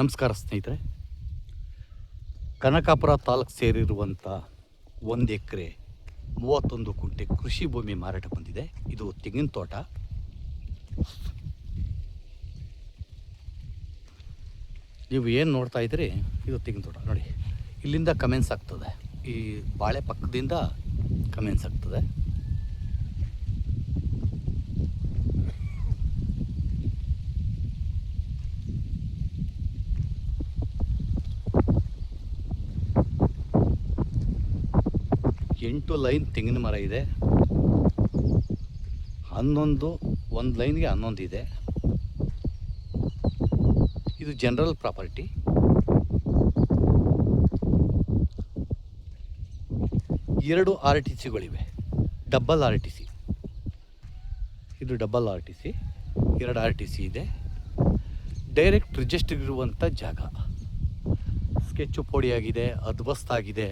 ನಮಸ್ಕಾರ ಸ್ನೇಹಿತರೆ. ಕನಕಾಪುರ ತಾಲೂಕು ಸೇರಿರುವಂಥ 1 ಎಕರೆ 31 ಕುಂಟೆ ಕೃಷಿ ಭೂಮಿ ಮಾರಾಟ ಬಂದಿದೆ. ಇದು ತೆಂಗಿನ ತೋಟ. ನೀವು ಏನು ನೋಡ್ತಾ ಇದ್ದೀರಿ, ಇದು ತೆಂಗಿನ ತೋಟ ನೋಡಿ. ಇಲ್ಲಿಂದ ಕಮೆನ್ಸ್ ಆಗ್ತದೆ, ಈ ಬಾಳೆ ಪಕ್ಕದಿಂದ ಕಮೆನ್ಸ್ ಆಗ್ತದೆ. ಎಂಟು ಲೈನ್ ತೆಂಗಿನ ಮರ ಇದೆ. 11 ಒಂದು ಲೈನ್ಗೆ 11 ಇದೆ. ಇದು ಜನರಲ್ ಪ್ರಾಪರ್ಟಿ. ಎರಡು RTCಗಳಿವೆ, ಡಬಲ್ RTC. ಇದು ಡಬಲ್ RTC, 2 RTC ಇದೆ. ಡೈರೆಕ್ಟ್ ರಿಜಿಸ್ಟರ್ ಇರುವಂಥ ಜಾಗ. ಸ್ಕೆಚ್ಚು ಪೋಡಿಯಾಗಿದೆ, ಅದ್ವಸ್ತಾಗಿದೆ.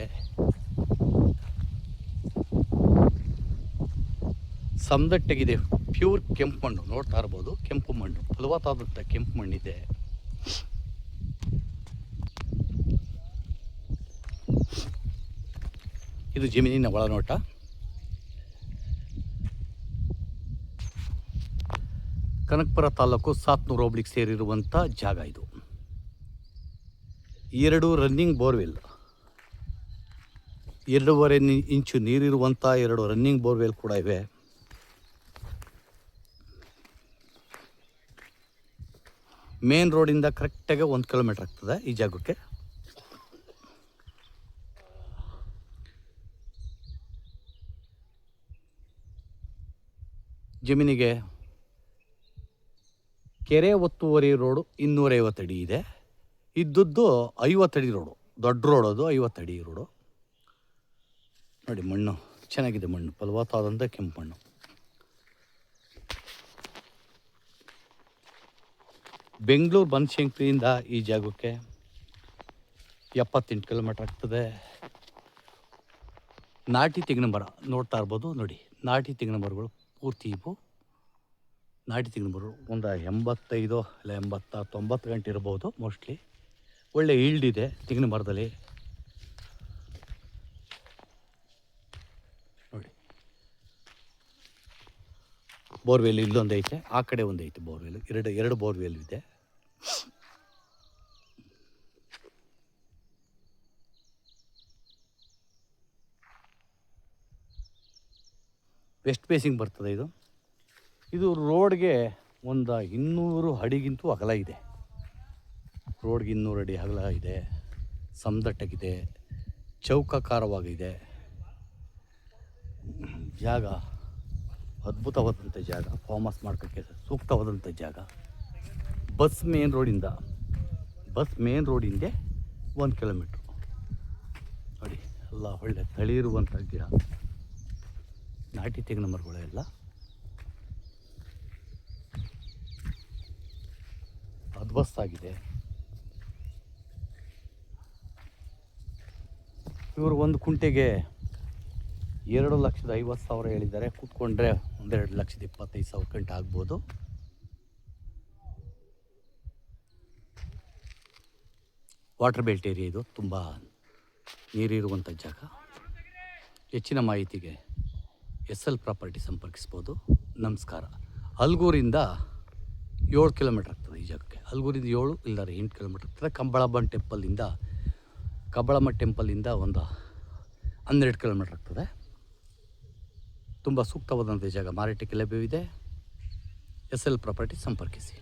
ಸಮದಟ್ಟೆಗಿದೆ, ಪ್ಯೂರ್ ಕೆಂಪು ಮಣ್ಣು ನೋಡ್ತಾ ಇರ್ಬೋದು. ಕೆಂಪು ಮಣ್ಣು, ಫಲವತ್ತಾದಂಥ ಕೆಂಪು ಮಣ್ಣಿದೆ. ಇದು ಜಮೀನಿನ ಒಳನೋಟ. ಕನಕಪುರ ತಾಲೂಕು ಸಾತ್ನೂರು ಹೋಬಳಿಗೆ ಸೇರಿರುವಂಥ ಜಾಗ ಇದು. 2 ರನ್ನಿಂಗ್ ಬೋರ್ವೆಲ್, 2.5 ಇಂಚು ನೀರಿರುವಂಥ 2 ರನ್ನಿಂಗ್ ಬೋರ್ವೆಲ್ ಕೂಡ ಇವೆ. ಮೇನ್ ರೋಡಿಂದ ಕರೆಕ್ಟಾಗಿ 1 ಕಿಲೋಮೀಟ್ರ್ ಆಗ್ತದೆ ಈ ಜಾಗಕ್ಕೆ. ಜಮೀನಿಗೆ ಕೆರೆ ಒತ್ತುವರಿ ರೋಡು 250 ಅಡಿ ಇದೆ. ಇದ್ದದ್ದು 50 ಅಡಿ ರೋಡು, ದೊಡ್ಡ ರೋಡ್. ಅದು 50 ಅಡಿ ರೋಡು. ನೋಡಿ ಮಣ್ಣು ಚೆನ್ನಾಗಿದೆ, ಮಣ್ಣು ಫಲವತ್ತಾದಂಥ ಕೆಂಪು ಮಣ್ಣು. ಬೆಂಗಳೂರು ಬನಶಂಕರಿಯಿಂದ ಈ ಜಾಗಕ್ಕೆ 78 ಕಿಲೋಮೀಟ್ರ್ ಆಗ್ತದೆ. ನಾಟಿ ತೆಂಗಿನ ಮರ ನೋಡ್ತಾ ಇರ್ಬೋದು ನೋಡಿ. ನಾಟಿ ತೆಂಗಿನ ಮರಗಳು ಪೂರ್ತಿ ಇವು ನಾಟಿ ತೆಂಗಿನ ಮರಗಳು. ಒಂದು 85 ಇಲ್ಲ 80 90 ಗಂಟೆ ಇರ್ಬೋದು ಮೋಸ್ಟ್ಲಿ. ಒಳ್ಳೆ ಈಲ್ಡ್ ಇದೆ ತೆಂಗಿನ ಮರದಲ್ಲಿ ನೋಡಿ. ಬೋರ್ವೆಲ್ ಇಲ್ಲೊಂದು ಐತೆ, ಆ ಕಡೆ ಒಂದು ಐತೆ ಬೋರ್ವೆಲ್. ಎರಡು ಬೋರ್ವೆಲ್ ಇದೆ. ವೆಸ್ಟ್ ಫೇಸಿಂಗ್ ಬರ್ತದೆ ಇದು. ಇದು ರೋಡ್ಗೆ ಒಂದು 200 ಅಡಿಗಿಂತೂ ಅಗಲ ಇದೆ. ರೋಡ್ಗೆ 200 ಅಡಿ ಅಗಲ ಇದೆ. ಸಮದಟ್ಟಾಗಿದೆ, ಚೌಕಾಕಾರವಾಗಿದೆ. ಜಾಗ ಅದ್ಭುತವಾದಂಥ ಜಾಗ. ಫಾರ್ಮ್ ಹೌಸ್ ಮಾಡ್ಕೋಕ್ಕೆ ಸೂಕ್ತವಾದಂಥ ಜಾಗ. ಬಸ್ ಮೇನ್ ರೋಡಿಂದ 1 ಕಿಲೋಮೀಟ್ರು ನೋಡಿ. ಎಲ್ಲ ಒಳ್ಳೆ ತಳಿ ಇರುವಂಥ ಗಿಡ, ನಾಟಿ ತೆಂಗಿನ ಮರಗಳು ಎಲ್ಲ ಅದ್ವಸ್ತಾಗಿದೆ. ಇವರು 1 ಕುಂಟೆಗೆ 2,50,000 ಹೇಳಿದ್ದಾರೆ. ಕೂತ್ಕೊಂಡ್ರೆ 2,25,000 ಗಂಟೆ ಆಗ್ಬೋದು. ವಾಟರ್ ಬೆಲ್ಟ್ ಏರಿಯಾ ಇದು, ತುಂಬ ನೀರಿರುವಂಥ ಜಾಗ. ಹೆಚ್ಚಿನ ಮಾಹಿತಿಗೆ SL ಪ್ರಾಪರ್ಟಿ ಸಂಪರ್ಕಿಸ್ಬೋದು. ನಮಸ್ಕಾರ. ಹಲಗೂರಿಂದ 7 ಕಿಲೋಮೀಟ್ರ್ ಆಗ್ತದೆ ಈ ಜಾಗಕ್ಕೆ. ಹಲಗೂರಿಂದ 7 ಇಲ್ಲಾರೆ 8 ಕಿಲೋಮೀಟ್ರ್ ಆಗ್ತದೆ. ಕಬ್ಬಳಮ್ಮ ಟೆಂಪಲಿಂದ ಒಂದು 12 ಕಿಲೋಮೀಟ್ರ್ ಆಗ್ತದೆ. ತುಂಬ ಸೂಕ್ತವಾದಂಥ ಜಾಗ. ಮಾರಾಟಕ್ಕೆ ಲಭ್ಯವಿದೆ. SL ಪ್ರಾಪರ್ಟಿ ಸಂಪರ್ಕಿಸಿ.